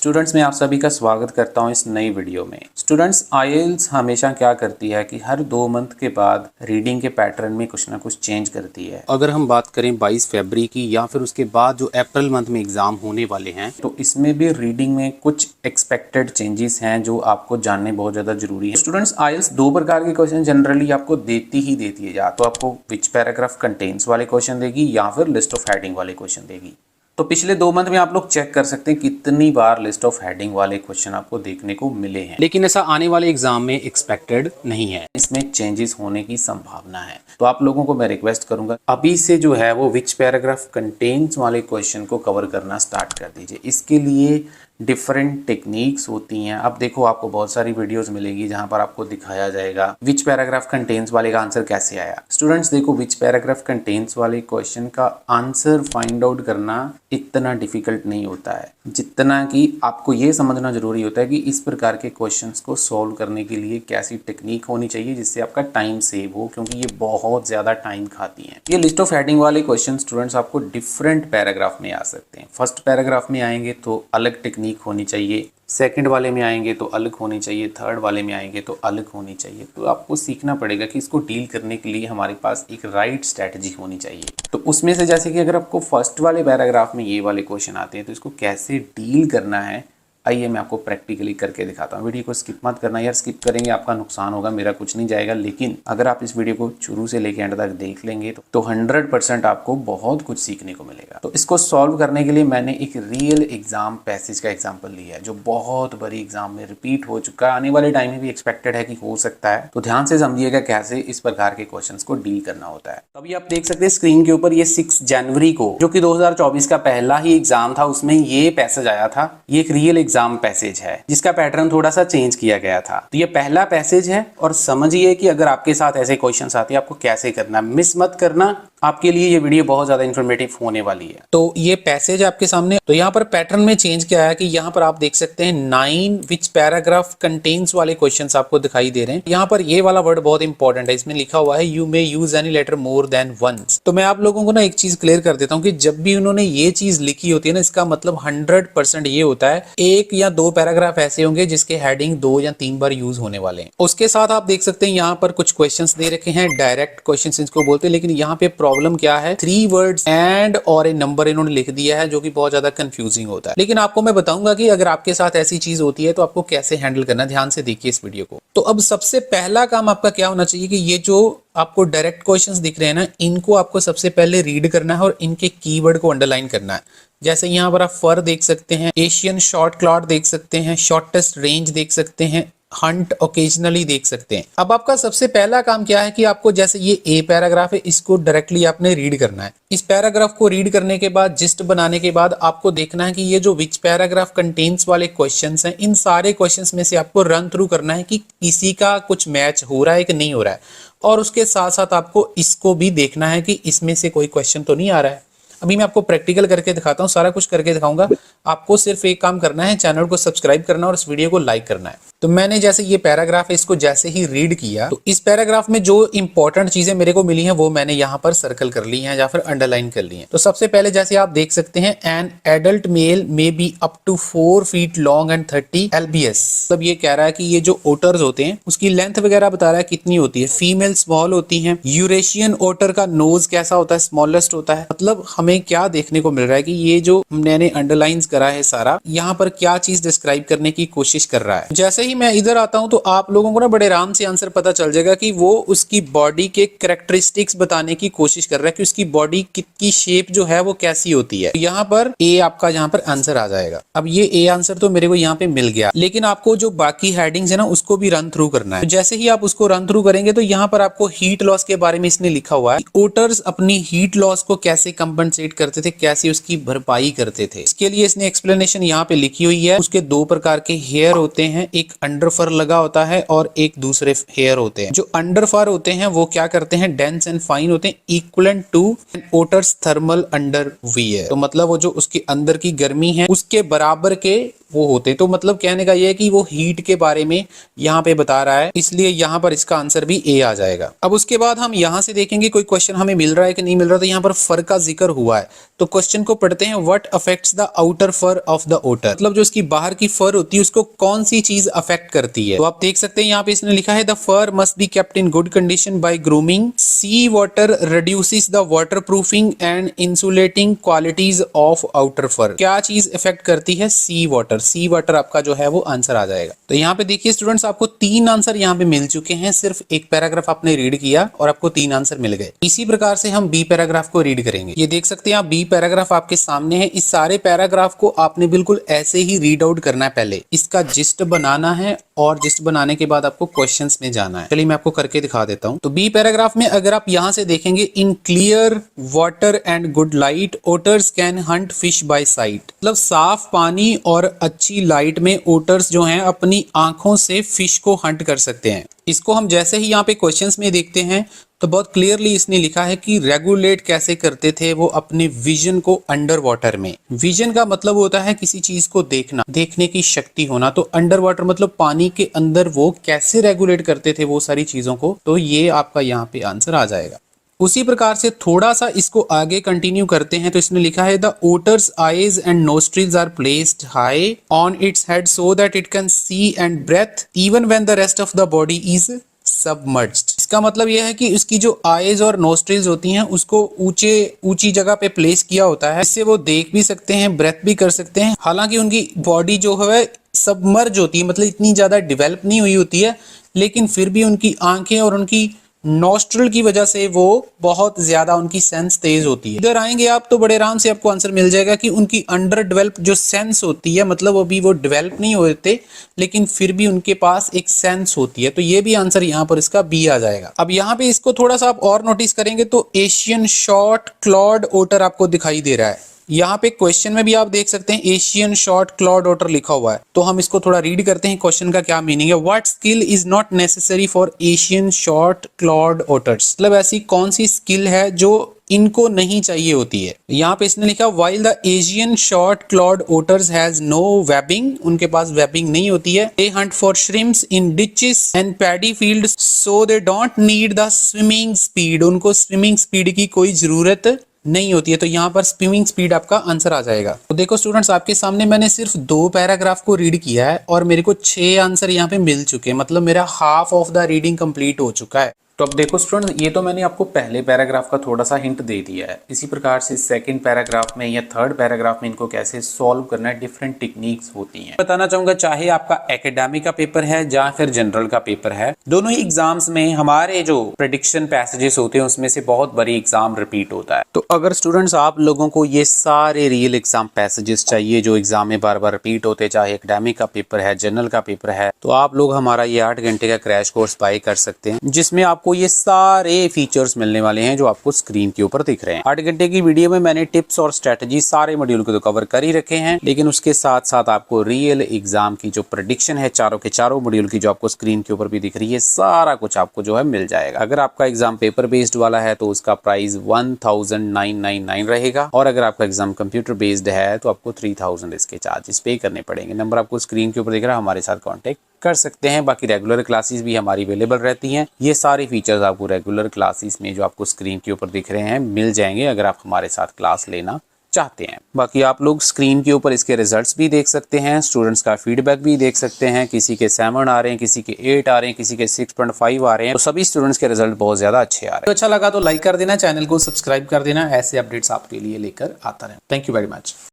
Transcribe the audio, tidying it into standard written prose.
Students, मैं आप सभी का स्वागत करता हूं इस नई वीडियो में। स्टूडेंट्स, आईएलटीएस हमेशा क्या करती है कि हर 2 मंथ के बाद रीडिंग के पैटर्न में कुछ ना कुछ चेंज करती है। अगर हम बात करें 22 फरवरी की या फिर उसके बाद जो अप्रैल मंथ में एग्जाम होने वाले हैं, तो इसमें भी रीडिंग में कुछ एक्सपेक्टेड चेंजेस हैं जो आपको जानने बहुत ज़्यादा जरूरी है। स्टूडेंट्स, आईएलटीएस 2 प्रकार के क्वेश्चन जनरली आपको देती है। या तो आपको विच पैराग्राफ कंटेन्स वाले क्वेश्चन देगी या फिर लिस्ट ऑफ हेडिंग वाले क्वेश्चन देगी। तो पिछले 2 मंथ में आप लोग चेक कर सकते हैं कितनी बार लिस्ट ऑफ हेडिंग वाले क्वेश्चन आपको देखने को मिले हैं, लेकिन ऐसा आने वाले एग्जाम में एक्सपेक्टेड नहीं है। इसमें चेंजेस होने की संभावना है। तो आप लोगों को मैं रिक्वेस्ट करूंगा अभी से जो है वो विच पैराग्राफ कंटेन्स वाले क्वेश्चन को कवर करना स्टार्ट कर दीजिए। इसके लिए डिफरेंट टेक्निक्स होती हैं। अब देखो, आपको बहुत सारी वीडियोस मिलेगी जहां पर आपको दिखाया जाएगा विच पैराग्राफ कंटेन्स वाले का आंसर कैसे आया। स्टूडेंट्स देखो, विच पैराग्राफ कंटेन्स वाले क्वेश्चन का आंसर फाइंड आउट करना इतना डिफिकल्ट नहीं होता है जितना कि आपको ये समझना जरूरी होता है कि इस प्रकार के क्वेश्चंस को सॉल्व करने के लिए कैसी टेक्निक होनी चाहिए जिससे आपका टाइम सेव हो, क्योंकि ये बहुत ज्यादा टाइम खाती हैं। ये लिस्ट ऑफ हेडिंग वाले क्वेश्चन स्टूडेंट्स आपको डिफरेंट पैराग्राफ में आ सकते हैं। फर्स्ट पैराग्राफ में आएंगे तो अलग टेक्निक होनी चाहिए, सेकंड वाले में आएंगे तो अलग होनी चाहिए, थर्ड वाले में आएंगे तो अलग होनी चाहिए। तो आपको सीखना पड़ेगा कि इसको डील करने के लिए हमारे पास एक राइट स्ट्रेटजी होनी चाहिए। तो उसमें से जैसे कि अगर आपको फर्स्ट वाले पैराग्राफ में ये वाले क्वेश्चन आते हैं तो इसको कैसे डील करना है, आइए मैं आपको प्रैक्टिकली करके दिखाता हूँ। वीडियो को स्किप मत करना यार, स्किप करेंगे आपका नुकसान होगा, मेरा कुछ नहीं जाएगा। लेकिन अगर आप इस वीडियो को शुरू से लेकर एंड तक देख लेंगे तो 100% आपको बहुत कुछ सीखने को मिलेगा। तो इसको सॉल्व करने के लिए मैंने एक रियल एग्जाम पैसेज का एग्जाम्पल लिया है जो बहुत बड़ी एग्जाम में रिपीट हो चुका है, आने वाले टाइम में भी एक्सपेक्टेड है कि हो सकता है। तो ध्यान से समझिएगा कैसे इस प्रकार के क्वेश्चन को डील करना होता है। तभी आप देख सकते हैं स्क्रीन के ऊपर, ये 6 जनवरी को जो कि 2024 का पहला ही एग्जाम था, उसमें ये पैसेज आया था। ये एक रियल एग्जाम पैसेज है जिसका पैटर्न थोड़ा सा चेंज किया गया था। तो ये पहला पैसेज है और समझिए कि अगर आपके साथ ऐसे क्वेश्चंस आते हैं आपको कैसे करना, मिस मत करना। आपके लिए ये वीडियो बहुत ज्यादा इन्फॉर्मेटिव होने वाली है। तो ये पैसेज आपके सामने, तो यहाँ पर पैटर्न में चेंज किया है कि यहाँ पर आप देख सकते हैं 9 विच पैराग्राफ कंटेन्स वाले क्वेश्चंस आपको दिखाई दे रहे हैं। यहाँ पर ये वाला वर्ड बहुत इंपॉर्टेंट है, इसमें लिखा हुआ है you may use any letter more than once. तो मैं आप लोगों को ना एक चीज क्लियर कर देता हूँ कि जब भी उन्होंने ये चीज लिखी होती है ना, इसका मतलब 100% ये होता है 1 या 2 पैराग्राफ ऐसे होंगे जिसके हेडिंग 2 या 3 बार यूज होने वाले हैं। उसके साथ आप देख सकते हैं यहाँ पर कुछ क्वेश्चन दे रखे हैं, डायरेक्ट क्वेश्चन इनको बोलते हैं। लेकिन यहाँ पे प्रॉब्लम क्या है, 3 वर्ड्स एंड और ए नंबर इन्होंने लिख दिया है जो कि बहुत ज्यादा कंफ्यूजिंग होता है। लेकिन आपको मैं बताऊंगा कि अगर आपके साथ ऐसी चीज होती है तो आपको कैसे हैंडल करना। ध्यान से देखिए इस वीडियो को। तो अब सबसे पहला काम आपका क्या होना चाहिए कि ये जो आपको डायरेक्ट क्वेश्चंस दिख रहे हैं ना, इनको आपको सबसे पहले रीड करना है और इनके कीवर्ड को अंडरलाइन करना है। जैसे यहाँ पर आप फर देख सकते हैं, एशियन शॉर्ट क्लॉड देख सकते हैं, शॉर्टेस्ट रेंज देख सकते हैं, हंट ओकेजनली देख सकते हैं। अब आपका सबसे पहला काम क्या है कि आपको, जैसे ये ए पैराग्राफ है, इसको डायरेक्टली आपने रीड करना है। इस पैराग्राफ को रीड करने के बाद, जिस्ट बनाने के बाद आपको देखना है कि ये जो विच पैराग्राफ कंटेन्स वाले क्वेश्चंस हैं, इन सारे क्वेश्चंस में से आपको रन थ्रू करना है कि किसी का कुछ मैच हो रहा है कि नहीं हो रहा है। और उसके साथ साथ आपको इसको भी देखना है कि इसमें से कोई क्वेश्चन तो नहीं आ रहा है। अभी मैं आपको प्रैक्टिकल करके दिखाता हूँ, सारा कुछ करके दिखाऊंगा। आपको सिर्फ एक काम करना है, चैनल को सब्सक्राइब करना और इस वीडियो को लाइक करना है। तो मैंने जैसे ये पैराग्राफ है, इसको जैसे ही रीड किया तो इस पैराग्राफ में जो इंपॉर्टेंट चीजें मेरे को मिली हैं वो मैंने यहाँ पर सर्कल कर ली हैं या फिर अंडरलाइन कर ली हैं। तो सबसे पहले जैसे आप देख सकते हैं, an adult male may be up to 4 feet long and 30 lbs। मतलब ये कह रहा है कि ये जो ओटर्स होते हैं उसकी लेंथ वगैरह बता रहा है कितनी होती है। फीमेल स्मॉल होती है। यूरेशियन ओटर का नोज कैसा होता है, स्मॉलेस्ट होता है। मतलब हमें क्या देखने को मिल रहा है कि ये जो मैंने अंडरलाइन करा है सारा, यहाँ पर क्या चीज डिस्क्राइब करने की कोशिश कर रहा है। जैसे ही मैं इधर आता हूं तो आप लोगों को ना बड़े आराम से आंसर पता चल जाएगा कि वो उसकी बॉडी के कैरेक्टरिस्टिक्स बताने की कोशिश कर रहा है कि उसकी बॉडी की शेप जो है वो कैसी होती है। यहाँ पर ए आपका यहाँ पर आंसर आ जाएगा। अब ये ए आंसर तो मेरे को यहाँ पे मिल गया, लेकिन आपको जो बाकी हेडिंग्स है ना उसको भी रन थ्रू करना है। तो जैसे ही आप उसको रन थ्रू करेंगे तो यहाँ पर आपको हीट लॉस के बारे में इसने लिखा हुआ है। ओटर्स अपनी हीट लॉस को कैसे कंपनसेट करते थे, कैसे उसकी भरपाई करते थे, इसके लिए इसने एक्सप्लेनेशन यहाँ पे लिखी हुई है। उसके 2 प्रकार के हेयर होते हैं, एक अंडर फर लगा होता है और एक दूसरे हेयर होते हैं। जो अंडर फर होते हैं वो क्या करते हैं, डेंस एंड फाइन होते हैं, equivalent to an otters thermal underwear. तो मतलब वो जो उसके अंदर की गर्मी है उसके बराबर के वो होते। तो मतलब कहने का ये है कि वो हीट के बारे में यहाँ पे बता रहा है, इसलिए यहाँ पर इसका आंसर भी ए आ जाएगा। अब उसके बाद हम यहाँ से देखेंगे कोई क्वेश्चन हमें मिल रहा है कि नहीं मिल रहा। तो यहाँ पर फर का जिक्र हुआ है, तो क्वेश्चन को पढ़ते हैं। What affects the outer fur of the otter, मतलब जो इसकी बाहर की फर होती है उसको कौन सी चीज अफेक्ट करती है। तो आप देख सकते हैं यहाँ पे इसने लिखा है the fur must be kept in good condition by grooming. Sea water reduces the waterproofing and insulating qualities of outer fur. क्या चीज इफेक्ट करती है? सी वाटर। सी वाटर आपका जो है वो आंसर आ जाएगा। तो यहाँ पे देखिए स्टूडेंट्स, आपको 3 आंसर यहाँ पे मिल चुके हैं। सिर्फ एक पैराग्राफ आपने रीड किया और आपको 3 आंसर मिल गए। इसी प्रकार से हम बी पैराग्राफ को रीड करेंगे। ये देख सकते हैं आप, बी पैराग्राफ आपके सामने है। इस सारे पैराग्राफ को आपने बिल्कुल ऐसे ही रीड आउट करना है। पहले इसका जिस्ट बनाना है और जिस्ट बनाने के बाद आपको क्वेश्चंस में जाना है। चलिए मैं आपको करके दिखा देता हूं। तो बी पैराग्राफ में अगर आप यहां से देखेंगे, in clear water and good light otters can hunt fish by sight, मतलब साफ पानी और अच्छी लाइट में ओटर्स जो हैं अपनी आंखों से फिश को हंट कर सकते हैं। इसको हम जैसे ही यहाँ पे क्वेश्चंस में देखते हैं तो बहुत क्लियरली इसने लिखा है कि रेगुलेट कैसे करते थे वो अपने विजन को अंडर वाटर में। विजन का मतलब होता है किसी चीज को देखना, देखने की शक्ति होना। तो अंडर वाटर मतलब पानी के अंदर वो कैसे रेगुलेट करते थे वो सारी चीजों को। तो ये आपका यहाँ पे आंसर आ जाएगा। उसी प्रकार से थोड़ा सा इसको आगे कंटिन्यू करते हैं। तो इसने लिखा है the otters eyes and nostrils are placed high on its head so that it can see and breathe even when the rest of the body is submerged. इसका मतलब यह है कि इसकी जो आईज और नोस्ट्रिल्स होती हैं उसको ऊंची जगह पे प्लेस किया होता है, इससे वो देख भी सकते हैं, ब्रेथ भी कर सकते हैं। हालांकि उनकी बॉडी जो है सबमर्ज होती है, मतलब इतनी ज्यादा डेवलप नहीं हुई होती है, लेकिन फिर भी उनकी आंखें और उनकी नॉस्ट्रल की वजह से वो बहुत ज्यादा उनकी सेंस तेज होती है। इधर आएंगे आप तो बड़े आराम से आपको आंसर मिल जाएगा कि उनकी अंडर डेवलप जो सेंस होती है, मतलब अभी वो डेवलप नहीं होते लेकिन फिर भी उनके पास एक सेंस होती है। तो ये भी आंसर यहाँ पर इसका बी आ जाएगा। अब यहाँ पे इसको थोड़ा सा आप और नोटिस करेंगे तो एशियन शॉर्ट क्लॉड ओटर आपको दिखाई दे रहा है। यहाँ पे क्वेश्चन में भी आप देख सकते हैं एशियन शॉर्ट क्लॉड ओटर लिखा हुआ है। तो हम इसको थोड़ा रीड करते हैं, क्वेश्चन का क्या मीनिंग है। What skill is not necessary for Asian short clawed otters, मतलब ऐसी कौन सी स्किल है जो इनको नहीं चाहिए होती है। यहाँ पे इसने लिखा while the Asian short clawed otters has no webbing, उनके पास वेबिंग नहीं होती है। They hunt for shrimps in ditches and paddy fields so they don't need the swimming speed, उनको स्विमिंग स्पीड की कोई जरूरत नहीं होती है। तो यहाँ पर स्विमिंग स्पीड आपका आंसर आ जाएगा। तो देखो स्टूडेंट्स, आपके सामने मैंने सिर्फ 2 पैराग्राफ को रीड किया है और मेरे को 6 आंसर यहाँ पे मिल चुके हैं, मतलब मेरा half of the reading complete हो चुका है। तो अब देखो स्टूडेंट, ये तो मैंने आपको पहले पैराग्राफ का थोड़ा सा हिंट दे दिया है। इसी प्रकार से सेकंड पैराग्राफ में या थर्ड पैराग्राफ में इनको कैसे सॉल्व करना है, डिफरेंट टेक्निक्स होती हैं। बताना चाहूंगा, चाहे आपका एकेडमिक का पेपर है या फिर जनरल का पेपर है, दोनों ही एग्जाम्स में हमारे जो प्रेडिक्शन पैसेजेस होते हैं उसमें से बहुत बड़ी एग्जाम रिपीट होता है। तो अगर स्टूडेंट्स आप लोगों को ये सारे रियल एग्जाम पैसेजेस चाहिए जो एग्जाम में बार बार रिपीट होते, चाहे एकेडमिक का पेपर है, जनरल का पेपर है, तो आप लोग हमारा ये 8 घंटे का क्रैश कोर्स बाय कर सकते हैं, जिसमें आपको ये सारे फीचर्स मिलने वाले हैं जो आपको स्क्रीन के ऊपर दिख रहे हैं। 8 घंटे की वीडियो में मैंने टिप्स और स्ट्रेटजी सारे मॉड्यूल को तो कवर कर ही रखे हैं, लेकिन उसके साथ साथ आपको रियल एग्जाम की जो प्रेडिक्शन है चारों के चारों मॉड्यूल की, जो आपको स्क्रीन के ऊपर भी दिख रही है, सारा कुछ आपको जो है मिल जाएगा। अगर आपका एग्जाम पेपर बेस्ड वाला है तो उसका प्राइस 1999 रहेगा, और अगर आपका एग्जाम कंप्यूटर बेस्ड है तो आपको 3000 इसके चार्जेस पे करने पड़ेंगे। नंबर आपको स्क्रीन के ऊपर दिख रहा है, हमारे साथ कॉन्टेक्ट कर सकते हैं। बाकी रेगुलर क्लासेस भी हमारी अवेलेबल रहती हैं। ये सारे फीचर्स आपको रेगुलर क्लासेस में जो आपको स्क्रीन के ऊपर दिख रहे हैं मिल जाएंगे अगर आप हमारे साथ क्लास लेना चाहते हैं। बाकी आप लोग स्क्रीन के ऊपर इसके रिजल्ट्स भी देख सकते हैं, स्टूडेंट्स का फीडबैक भी देख सकते हैं। किसी के 7 आ रहे हैं, किसी के 8 आ रहे हैं, किसी के 6.5 आ रहे हैं। तो सभी स्टूडेंट्स के रिजल्ट बहुत ज्यादा अच्छे आ रहे हैं। तो अच्छा लगा तो लाइक कर देना, चैनल को सब्सक्राइब कर देना, ऐसे अपडेट्स आपके लिए लेकर आता रहे। Thank you very much.